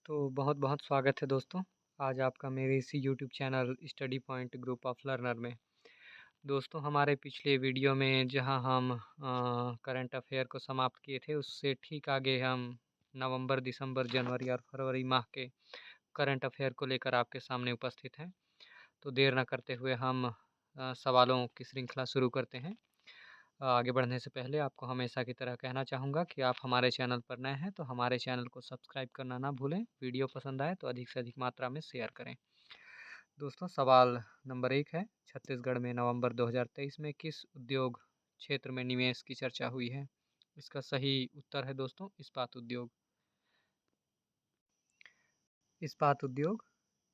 तो बहुत-बहुत स्वागत है दोस्तों, आज आपका मेरे इसी YouTube channel study point group of learner में। दोस्तों हमारे पिछले वीडियो में जहां हम करंट अफेयर को समाप्त किए थे, उससे ठीक आगे हम नवंबर, दिसंबर, जनवरी और फरवरी माह के करंट अफेयर को लेकर आपके सामने उपस्थित हैं। तो देर न करते हुए हम सवालों की श्रृंखला शुरू करते हैं। आगे बढ़ने से पहले आपको हमेशा की तरह कहना चाहूँगा कि आप हमारे चैनल पर नए हैं तो हमारे चैनल को सब्सक्राइब करना ना भूलें। वीडियो पसंद आए तो अधिक से अधिक मात्रा में शेयर करें। दोस्तों सवाल नंबर 1 है, छत्तीसगढ़ में नवंबर 2023 में किस उद्योग क्षेत्र में निवेश की चर्चा हुई है? इसका सही उत्तर है दोस्तों इस्पात उद्योग। इस्पात उद्योग।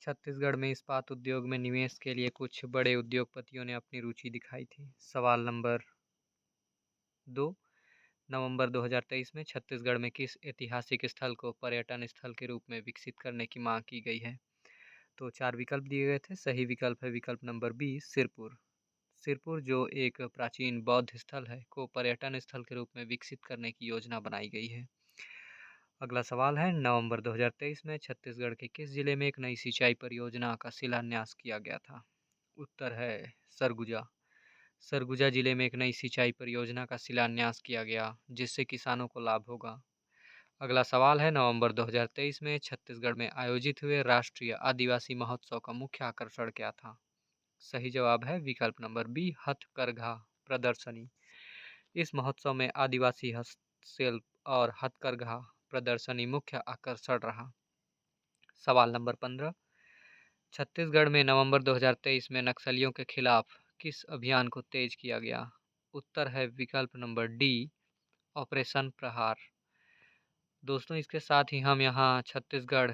छत्तीसगढ़ में इस्पात उद्योग में निवेश के लिए कुछ बड़े उद्योगपतियों ने अपनी रुचि दिखाई थी। सवाल नंबर 2, नवंबर 2023 में छत्तीसगढ़ में किस ऐतिहासिक स्थल को पर्यटन स्थल के रूप में विकसित करने की मांग की गई है? तो 4 विकल्प दिए गए थे। सही विकल्प है विकल्प नंबर बी, सिरपुर। सिरपुर जो एक प्राचीन बौद्ध स्थल है को पर्यटन स्थल के रूप में विकसित करने की योजना बनाई गई है। अगला सवाल है, नवंबर 2023 में छत्तीसगढ़ के किस जिले में एक नई सिंचाई परियोजना का शिलान्यास किया गया था? उत्तर है सरगुजा। सरगुजा जिले में एक नई सिंचाई परियोजना का शिलान्यास किया गया जिससे किसानों को लाभ होगा। अगला सवाल है, नवंबर 2023 में छत्तीसगढ़ में आयोजित हुए राष्ट्रीय आदिवासी महोत्सव का मुख्य आकर्षण क्या था? सही जवाब है विकल्प नंबर बी, हथकरघा प्रदर्शनी। इस महोत्सव में आदिवासी हस्तशिल्प और हथकरघा प्रदर्शनी मुख्य आकर्षण रहा। सवाल नंबर 15, छत्तीसगढ़ में नवंबर 2023 में नक्सलियों के खिलाफ किस अभियान को तेज किया गया? उत्तर है विकल्प नंबर डी, ऑपरेशन प्रहार। दोस्तों इसके साथ ही हम यहाँ छत्तीसगढ़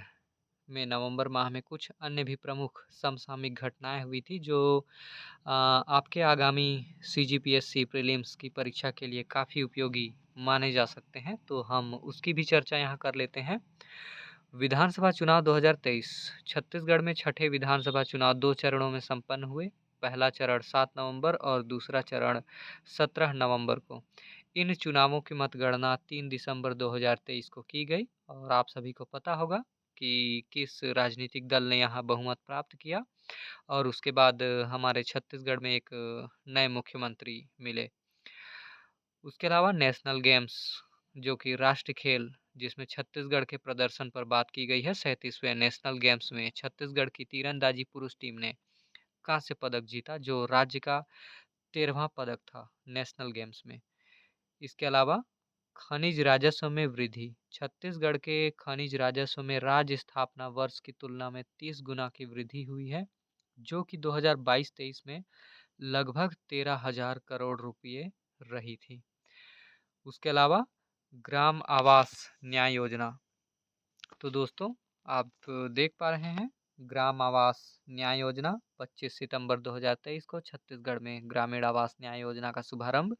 में नवंबर माह में कुछ अन्य भी प्रमुख समसामयिक घटनाएं हुई थी जो आपके आगामी CGPSC प्रीलिम्स की परीक्षा के लिए काफ़ी उपयोगी माने जा सकते हैं, तो हम उसकी भी चर्चा यहाँ कर लेते हैं। विधानसभा चुनाव 2023। छत्तीसगढ़ में छठे विधानसभा चुनाव 2 चरणों में संपन्न हुए। पहला चरण 7 नवंबर और दूसरा चरण 17 नवंबर को। इन चुनावों की मतगणना 3 दिसंबर 2023 को की गई और आप सभी को पता होगा कि किस राजनीतिक दल ने यहाँ बहुमत प्राप्त किया और उसके बाद हमारे छत्तीसगढ़ में एक नए मुख्यमंत्री मिले। उसके अलावा नेशनल गेम्स जो कि राष्ट्रीय खेल जिसमें छत्तीसगढ़ के प्रदर्शन पर बात की गई है, 37वें नेशनल गेम्स में छत्तीसगढ़ की तीरंदाजी पुरुष टीम ने कांस्य पदक जीता जो राज्य का 13वां पदक था नेशनल गेम्स में। इसके अलावा खनिज राजस्व में वृद्धि। छत्तीसगढ़ के खनिज राजस्व में राज्य स्थापना वर्ष की तुलना में 30 गुना की वृद्धि हुई है जो कि 2022-23 में लगभग 13,000 करोड़ रुपये रही थी। उसके अलावा ग्राम आवास न्याय योजना, तो दोस्तों आप देख पा रहे हैं ग्राम आवास न्याय योजना 25 सितंबर 2023 को छत्तीसगढ़ में ग्रामीण आवास न्याय योजना का शुभारंभ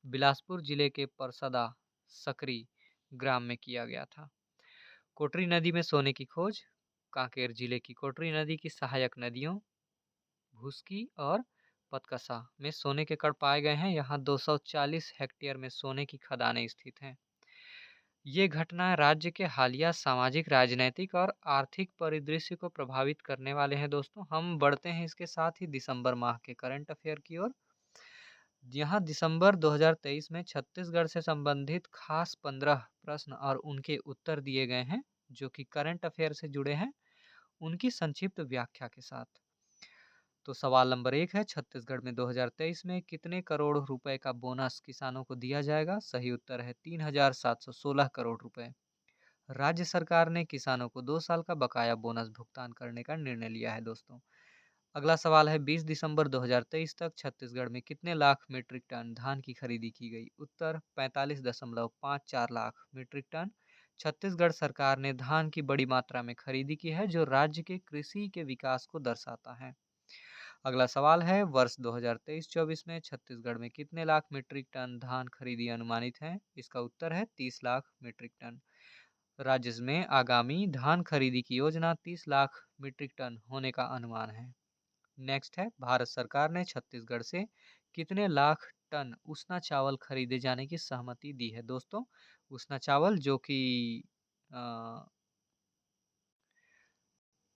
बिलासपुर जिले के परसदा सकरी ग्राम में किया गया था। कोटरी नदी में सोने की खोज। कांकेर जिले की कोटरी नदी की सहायक नदियों भूसकी और पतकसा में सोने के कण पाए गए हैं। यहाँ 240 हेक्टेयर में सोने की खदानें स्थित हैं। ये घटनाएं राज्य के हालिया सामाजिक, राजनैतिक और आर्थिक परिदृश्य को प्रभावित करने वाले हैं। दोस्तों हम बढ़ते हैं इसके साथ ही दिसंबर माह के करंट अफेयर की ओर। यहाँ दिसंबर 2023 में छत्तीसगढ़ से संबंधित खास 15 प्रश्न और उनके उत्तर दिए गए हैं जो कि करंट अफेयर से जुड़े हैं उनकी संक्षिप्त व्याख्या के साथ। तो सवाल नंबर 1 है, छत्तीसगढ़ में 2023 में कितने करोड़ रुपए का बोनस किसानों को दिया जाएगा? सही उत्तर है 3,716 करोड़ रुपए। राज्य सरकार ने किसानों को 2 साल का बकाया बोनस भुगतान करने का निर्णय लिया है दोस्तों। अगला सवाल है, 20 दिसंबर 2023 तक छत्तीसगढ़ में कितने लाख मीट्रिक टन धान की खरीदी की गई? उत्तर 45.54 लाख मीट्रिक टन। छत्तीसगढ़ सरकार ने धान की बड़ी मात्रा में खरीदी की है जो राज्य के कृषि के विकास को दर्शाता है। अगला सवाल है, वर्ष 2023-24 में छत्तीसगढ़ में कितने लाख मीट्रिक टन धान खरीदी अनुमानित है? इसका उत्तर है 30 लाख मीट्रिक टन। राज्य में आगामी धान खरीदी की योजना 30 लाख मीट्रिक टन होने का अनुमान है। नेक्स्ट है, भारत सरकार ने छत्तीसगढ़ से कितने लाख टन उसना चावल खरीदे जाने की सहमति दी है? दोस्तों उसना चावल जो कि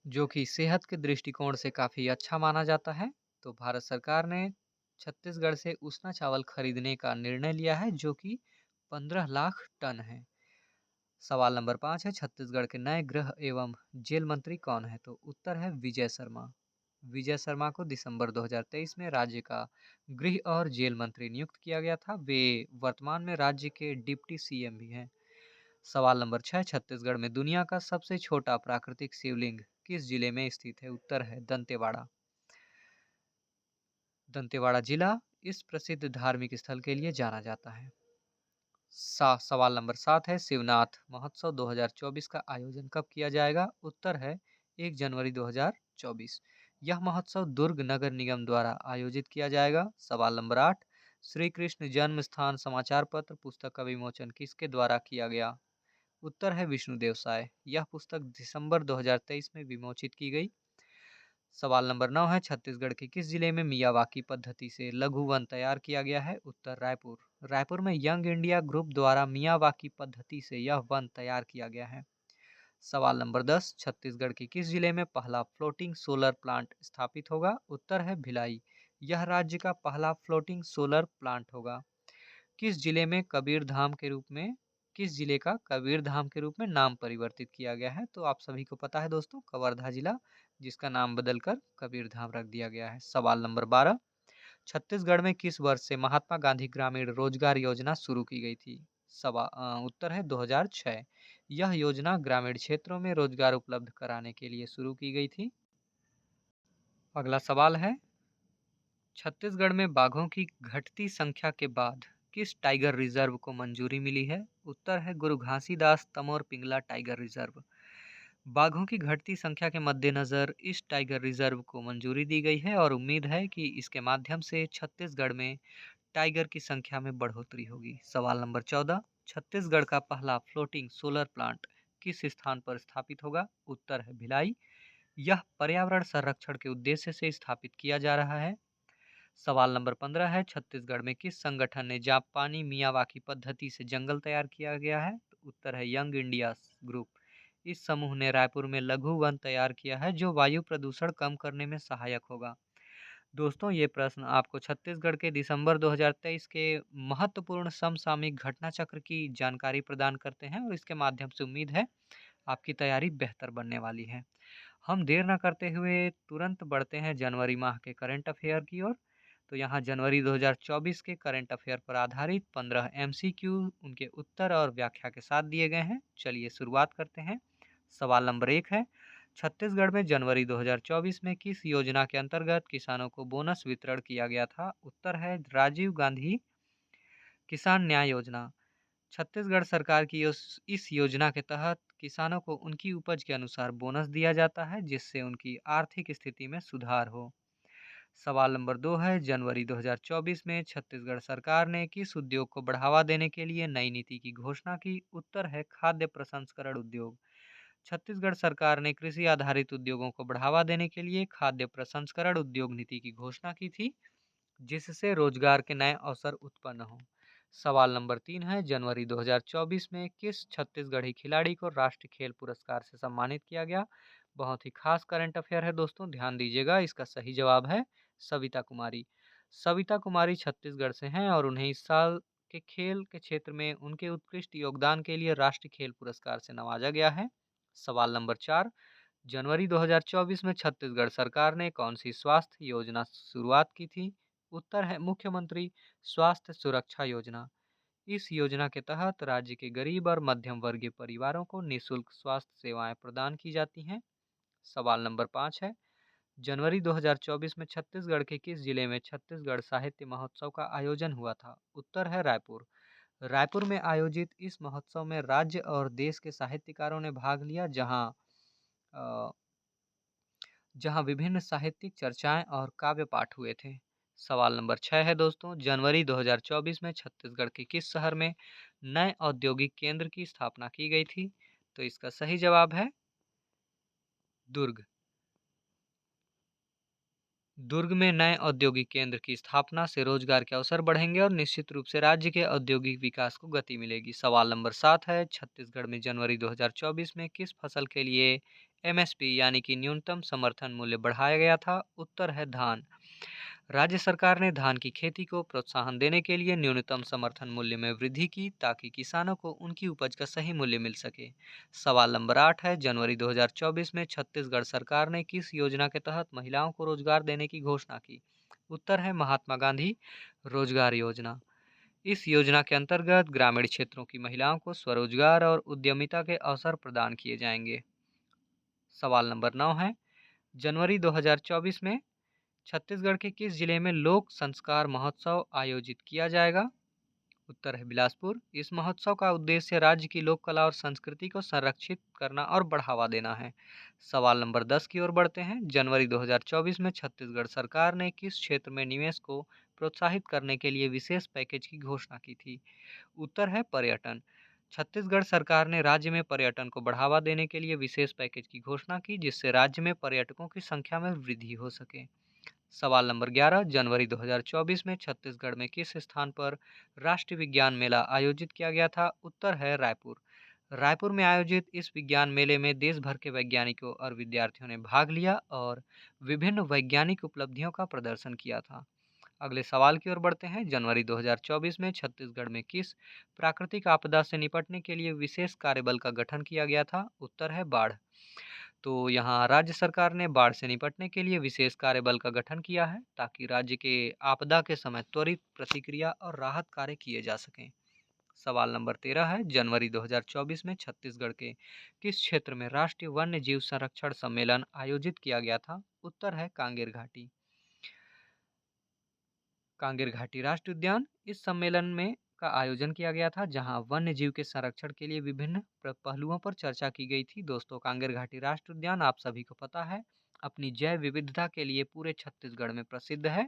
जो कि सेहत के दृष्टिकोण से काफ़ी अच्छा माना जाता है। तो भारत सरकार ने छत्तीसगढ़ से उसना चावल खरीदने का निर्णय लिया है जो कि 15 लाख टन है। सवाल नंबर 5 है, छत्तीसगढ़ के नए गृह एवं जेल मंत्री कौन है? तो उत्तर है विजय शर्मा। विजय शर्मा को दिसंबर 2023 में राज्य का गृह और जेल मंत्री नियुक्त किया गया था। वे वर्तमान में राज्य के डिप्टी सीएम भी हैं। सवाल नंबर 6, छत्तीसगढ़ में दुनिया का सबसे छोटा प्राकृतिक शिवलिंग किस जिले में स्थित है? उत्तर है दंतेवाड़ा। दंतेवाड़ा जिला इस प्रसिद्ध धार्मिक स्थल के लिए जाना जाता है। सवाल नंबर 7 है, शिवनाथ महोत्सव 2024 का आयोजन कब किया जाएगा? उत्तर है 1 जनवरी 2024। यह महोत्सव दुर्ग नगर निगम द्वारा आयोजित किया जाएगा। सवाल नंबर 8, श्री कृष्ण जन्म स्थान समाचार पत्र पुस्तक का विमोचन किसके द्वारा किया गया? उत्तर है विष्णुदेव साय। यह पुस्तक दिसंबर 2023 में विमोचित की गई। सवाल नंबर 9 है, छत्तीसगढ़ के किस जिले में मियावाकी पद्धति से लघु वन तैयार किया गया है? उत्तर रायपुर। रायपुर में यंग इंडिया ग्रुप द्वारा मियावाकी पद्धति से यह वन तैयार किया गया है। सवाल नंबर 10, छत्तीसगढ़ के किस जिले में पहला फ्लोटिंग सोलर प्लांट स्थापित होगा? उत्तर है भिलाई। यह राज्य का पहला फ्लोटिंग सोलर प्लांट होगा। किस जिले में कबीरधाम के रूप में किस जिले का कबीरधाम के रूप में नाम परिवर्तित किया गया है? तो आप सभी को पता है दोस्तों, कवर्धा जिला, जिसका नाम बदलकर कबीरधाम रख दिया गया है। सवाल नंबर 12, छत्तीसगढ़ में किस वर्ष से महात्मा गांधी ग्रामीण रोजगार योजना शुरू की गई थी? उत्तर है 2006। यह योजना ग्रामीण क्षेत्रों में रोजगार उपलब्ध कराने के लिए शुरू की गई थी। अगला सवाल है, छत्तीसगढ़ में बाघों की घटती संख्या के बाद किस टाइगर रिजर्व को मंजूरी मिली है? उत्तर है गुरु घासीदास तमोर पिंगला टाइगर रिजर्व। बाघों की घटती संख्या के मद्देनजर इस टाइगर रिजर्व को मंजूरी दी गई है और उम्मीद है कि इसके माध्यम से छत्तीसगढ़ में टाइगर की संख्या में बढ़ोतरी होगी। सवाल नंबर 14, छत्तीसगढ़ का पहला फ्लोटिंग सोलर प्लांट किस स्थान पर स्थापित होगा? उत्तर है भिलाई। यह पर्यावरण संरक्षण के उद्देश्य से स्थापित किया जा रहा है। सवाल नंबर 15 है, छत्तीसगढ़ में किस संगठन ने जापानी मियावाकी पद्धति से जंगल तैयार किया गया है? तो उत्तर है यंग इंडिया ग्रुप। इस समूह ने रायपुर में लघु वन तैयार किया है जो वायु प्रदूषण कम करने में सहायक होगा। दोस्तों, ये प्रश्न आपको छत्तीसगढ़ के दिसंबर 2023 के महत्वपूर्ण समसामयिक घटना चक्र की जानकारी प्रदान करते हैं और इसके माध्यम से उम्मीद है आपकी तैयारी बेहतर बनने वाली है। हम देर न करते हुए तुरंत बढ़ते हैं जनवरी माह के करंट अफेयर की ओर। तो यहाँ जनवरी 2024 के करंट अफेयर पर आधारित 15 एमसीक्यू, उनके उत्तर और व्याख्या के साथ दिए गए हैं। चलिए शुरुआत करते हैं। सवाल नंबर 1 है, छत्तीसगढ़ में जनवरी 2024 में किस योजना के अंतर्गत किसानों को बोनस वितरण किया गया था? उत्तर है राजीव गांधी किसान न्याय योजना। छत्तीसगढ़ सरकार की इस योजना के तहत किसानों को उनकी उपज के अनुसार बोनस दिया जाता है जिससे उनकी आर्थिक स्थिति में सुधार हो। सवाल नंबर 2 है, जनवरी 2024 में छत्तीसगढ़ सरकार ने किस उद्योग को बढ़ावा देने के लिए नई नीति की घोषणा की? उत्तर है खाद्य प्रसंस्करण उद्योग। छत्तीसगढ़ सरकार ने कृषि आधारित उद्योगों को बढ़ावा देने के लिए खाद्य प्रसंस्करण उद्योग नीति की घोषणा की थी, जिससे रोजगार के नए अवसर उत्पन्न हों। सवाल नंबर 3 है, जनवरी 2024 में किस छत्तीसगढ़ी खिलाड़ी को राष्ट्रीय खेल पुरस्कार से सम्मानित किया गया? बहुत ही खास करंट अफेयर है दोस्तों, ध्यान दीजिएगा। इसका सही जवाब है सविता कुमारी। सविता कुमारी छत्तीसगढ़ से हैं और उन्हें इस साल के खेल के क्षेत्र में उनके उत्कृष्ट योगदान के लिए राष्ट्रीय खेल पुरस्कार से नवाजा गया है। सवाल नंबर 4, जनवरी 2024 में छत्तीसगढ़ सरकार ने कौन सी स्वास्थ्य योजना शुरुआत की थी? उत्तर है मुख्यमंत्री स्वास्थ्य सुरक्षा योजना। इस योजना के तहत राज्य के गरीब और मध्यम वर्गीय परिवारों को निःशुल्क स्वास्थ्य सेवाएं प्रदान की जाती हैं। सवाल नंबर 5 है, जनवरी 2024 में छत्तीसगढ़ के किस जिले में छत्तीसगढ़ साहित्य महोत्सव का आयोजन हुआ था? उत्तर है रायपुर। रायपुर में आयोजित इस महोत्सव में राज्य और देश के साहित्यकारों ने भाग लिया, अ, जहां विभिन्न साहित्यिक चर्चाएं और काव्य पाठ हुए थे। सवाल नंबर 6 है दोस्तों, जनवरी 2024 में छत्तीसगढ़ के किस शहर में नए औद्योगिक केंद्र की स्थापना की गई थी? तो इसका सही जवाब है दुर्ग। दुर्ग में नए औद्योगिक केंद्र की स्थापना से रोजगार के अवसर बढ़ेंगे और निश्चित रूप से राज्य के औद्योगिक विकास को गति मिलेगी। सवाल नंबर 7 है, छत्तीसगढ़ में जनवरी 2024 में किस फसल के लिए एमएसपी यानी कि न्यूनतम समर्थन मूल्य बढ़ाया गया था? उत्तर है धान। राज्य सरकार ने धान की खेती को प्रोत्साहन देने के लिए न्यूनतम समर्थन मूल्य में वृद्धि की ताकि किसानों को उनकी उपज का सही मूल्य मिल सके। सवाल नंबर 8 है, जनवरी 2024 में छत्तीसगढ़ सरकार ने किस योजना के तहत महिलाओं को रोजगार देने की घोषणा की? उत्तर है महात्मा गांधी रोजगार योजना। इस योजना के अंतर्गत ग्रामीण क्षेत्रों की महिलाओं को स्वरोजगार और उद्यमिता के अवसर प्रदान किए जाएंगे। सवाल नंबर 9 है, जनवरी 2024 में छत्तीसगढ़ के किस जिले में लोक संस्कार महोत्सव आयोजित किया जाएगा? उत्तर है बिलासपुर। इस महोत्सव का उद्देश्य राज्य की लोक कला और संस्कृति को संरक्षित करना और बढ़ावा देना है। सवाल नंबर 10 की ओर बढ़ते हैं। जनवरी 2024 में छत्तीसगढ़ सरकार ने किस क्षेत्र में निवेश को प्रोत्साहित करने के लिए विशेष पैकेज की घोषणा की थी? उत्तर है पर्यटन। छत्तीसगढ़ सरकार ने राज्य में पर्यटन को बढ़ावा देने के लिए विशेष पैकेज की घोषणा की, जिससे राज्य में पर्यटकों की संख्या में वृद्धि हो सके। सवाल नंबर 11, जनवरी 2024 में छत्तीसगढ़ में किस स्थान पर राष्ट्रीय विज्ञान मेला आयोजित किया गया था? उत्तर है रायपुर। रायपुर में आयोजित इस विज्ञान मेले में देश भर के वैज्ञानिकों और विद्यार्थियों ने भाग लिया और विभिन्न वैज्ञानिक उपलब्धियों का प्रदर्शन किया था। अगले सवाल की ओर बढ़ते हैं। जनवरी 2024 में छत्तीसगढ़ में किस प्राकृतिक आपदा से निपटने के लिए विशेष कार्यबल का गठन किया गया था? उत्तर है बाढ़। तो यहाँ राज्य सरकार ने बाढ़ से निपटने के लिए विशेष कार्यबल का गठन किया है ताकि राज्य के आपदा के समय त्वरित प्रतिक्रिया और राहत कार्य किए जा सकें। सवाल नंबर 13 है, जनवरी 2024 में छत्तीसगढ़ के किस क्षेत्र में राष्ट्रीय वन्य जीव संरक्षण सम्मेलन आयोजित किया गया था? उत्तर है कांगेर घाटी। कांगेर घाटी राष्ट्रीय उद्यान। इस सम्मेलन में का आयोजन किया गया था जहां वन्य जीव के संरक्षण के लिए विभिन्न पहलुओं पर चर्चा की गई थी। दोस्तों, कांगेर घाटी राष्ट्रीय उद्यान आप सभी को पता है अपनी जैव विविधता के लिए पूरे छत्तीसगढ़ में प्रसिद्ध है।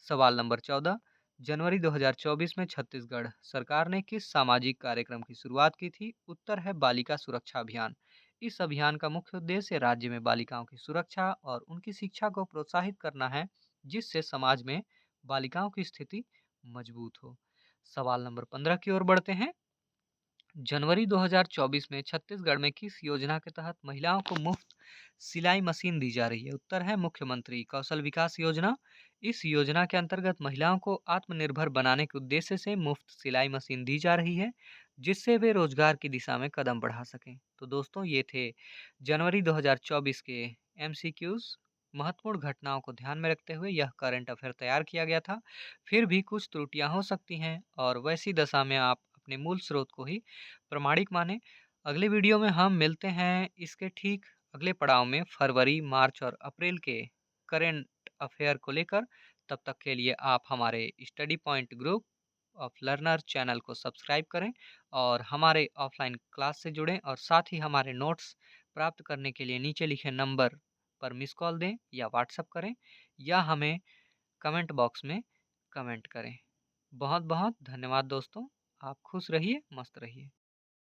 सवाल नंबर 14, जनवरी 2024 में छत्तीसगढ़ सरकार ने किस सामाजिक कार्यक्रम की शुरुआत की थी? उत्तर है बालिका सुरक्षा अभियान। इस अभियान का मुख्य उद्देश्य राज्य में बालिकाओं की सुरक्षा और उनकी शिक्षा को प्रोत्साहित करना है, जिससे समाज में बालिकाओं की स्थिति मजबूत हो। सवाल नंबर 15 की ओर बढ़ते हैं। जनवरी 2024 में छत्तीसगढ़ में किस योजना के तहत महिलाओं को मुफ्त सिलाई मशीन दी जा रही है? उत्तर है मुख्यमंत्री कौशल विकास योजना। इस योजना के अंतर्गत महिलाओं को आत्मनिर्भर बनाने के उद्देश्य से मुफ्त सिलाई मशीन दी जा रही है, जिससे वे रोजगार की दिशा में कदम बढ़ा सकें। तो दोस्तों, ये थे जनवरी 2024 के एमसीक्यूज। महत्वपूर्ण घटनाओं को ध्यान में रखते हुए यह करंट अफेयर तैयार किया गया था। फिर भी कुछ त्रुटियां हो सकती हैं और वैसी दशा में आप अपने मूल स्रोत को ही प्रमाणिक माने। अगले वीडियो में हम मिलते हैं इसके ठीक अगले पड़ाव में, फरवरी, मार्च और अप्रैल के करंट अफेयर को लेकर। तब तक के लिए आप हमारे study point group of learner channel को सब्सक्राइब करें और हमारे ऑफलाइन क्लास से जुड़ें, और साथ ही हमारे नोट्स प्राप्त करने के लिए नीचे लिखे नंबर पर मिस कॉल दें या व्हाट्सएप करें या हमें कमेंट बॉक्स में कमेंट करें। बहुत बहुत धन्यवाद दोस्तों। आप खुश रहिए, मस्त रहिए।